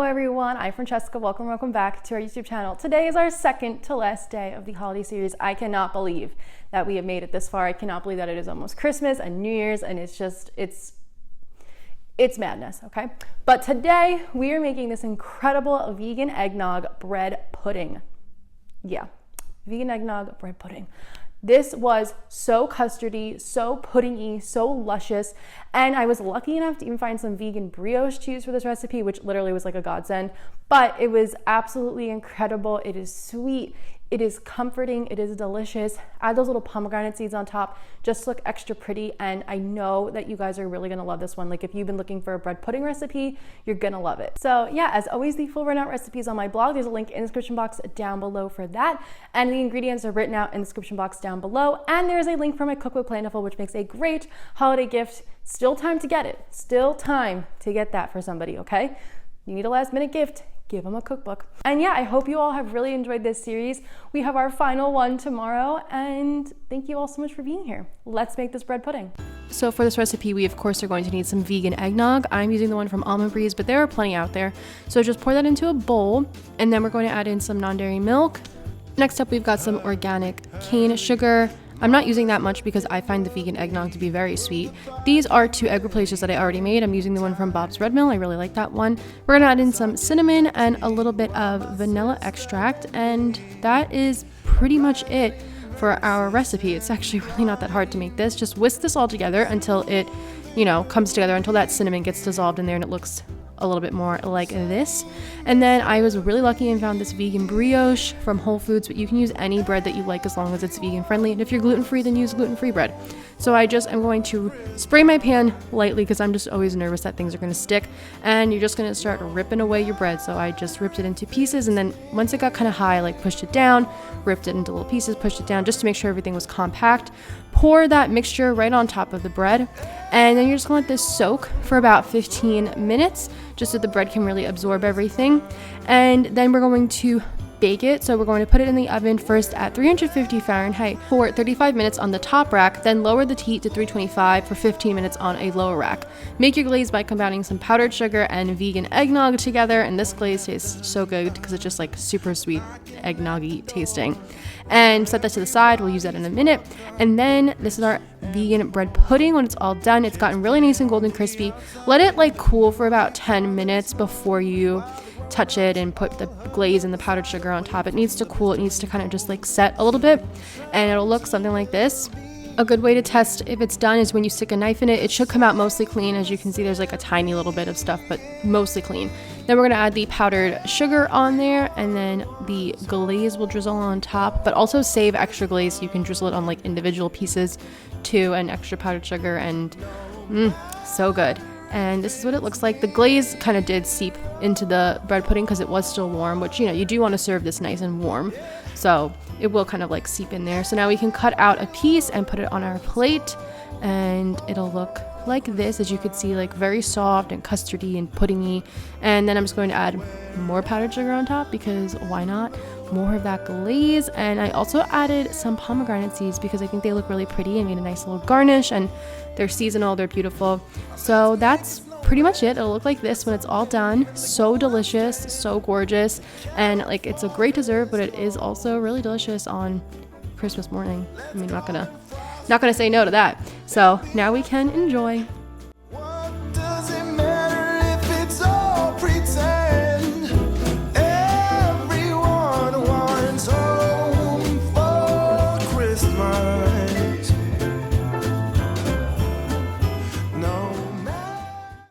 everyone, I'm Francesca. Welcome back to our YouTube channel. Today is our second to last day of the holiday series. I cannot believe that we have made it this far. I cannot believe that it is almost Christmas and New Year's, and it's madness, okay? But today we are making this incredible vegan eggnog bread pudding. Yeah, vegan eggnog bread pudding. This was so custardy, so puddingy, so luscious, and I was lucky enough to even find some vegan brioche to use for this recipe, which literally was like a godsend, but it was absolutely incredible. It is sweet, it is comforting, it is delicious. Add those little pomegranate seeds on top just to look extra pretty, and I know that you guys are really gonna love this one. Like if you've been looking for a bread pudding recipe, you're gonna love it. So yeah, as always, the full rundown recipes on my blog. There's a link in the description box down below for that, and the ingredients are written out in the description box down below, and there's a link for my cookbook Plantiful, which makes a great holiday gift. Still time to get it. Still time to get that for somebody, okay? You need a last minute gift, give them a cookbook. And yeah, I hope you all have really enjoyed this series. We have our final one tomorrow, and thank you all so much for being here. Let's make this bread pudding. So for this recipe, we of course are going to need some vegan eggnog. I'm using the one from Almond Breeze, but there are plenty out there. So just pour that into a bowl, and then we're going to add in some non-dairy milk. Next up, we've got some organic cane sugar. I'm not using that much because I find the vegan eggnog to be very sweet. These are 2 egg replacers that I already made. I'm using the one from Bob's Red Mill. I really like that one. We're gonna add in some cinnamon and a little bit of vanilla extract, and that is pretty much it for our recipe. It's actually really not that hard to make this. Just whisk this all together until it, comes together, until that cinnamon gets dissolved in there and it looks a little bit more like this. And then I was really lucky and found this vegan brioche from Whole Foods, but you can use any bread that you like as long as it's vegan friendly, and if you're gluten-free, then use gluten-free bread. So I just am going to spray my pan lightly because I'm just always nervous that things are going to stick, and you're just going to start ripping away your bread. So I just ripped it into pieces, and then once it got kind of high, I pushed it down, ripped it into little pieces, pushed it down just to make sure everything was compact. Pour that mixture right on top of the bread, and then you're just going to let this soak for about 15 minutes just so the bread can really absorb everything. And then we're going to bake it. So we're going to put it in the oven first at 350 Fahrenheit for 35 minutes on the top rack, then lower the heat to 325 for 15 minutes on a lower rack. Make your glaze by combining some powdered sugar and vegan eggnog together, and this glaze tastes so good because it's just super sweet eggnoggy tasting. And set that to the side. We'll use that in a minute. And then this is our vegan bread pudding. When it's all done, it's gotten really nice and golden crispy. Let it cool for about 10 minutes before you touch it and put the glaze and the powdered sugar on top. It needs to cool. It needs to kind of just set a little bit, and it'll look something like this. A good way to test if it's done is when you stick a knife in it. It should come out mostly clean. As you can see, there's a tiny little bit of stuff, but mostly clean. Then we're going to add the powdered sugar on there, and then the glaze will drizzle on top, but also save extra glaze so you can drizzle it on individual pieces too, and extra powdered sugar, and so good. And this is what it looks like. The glaze kind of did seep into the bread pudding because it was still warm, which you do want to serve this nice and warm, so it will kind of seep in there. So now we can cut out a piece and put it on our plate, and it'll look like this. As you could see, very soft and custardy and puddingy. And then I'm just going to add more powdered sugar on top because why not? More of that glaze. And I also added some pomegranate seeds because I think they look really pretty and made a nice little garnish, and they're seasonal, they're beautiful. So that's pretty much it. It'll look like this when it's all done. So delicious, so gorgeous, and it's a great dessert, but it is also really delicious on Christmas morning. I mean, not gonna say no to that. So now we can enjoy.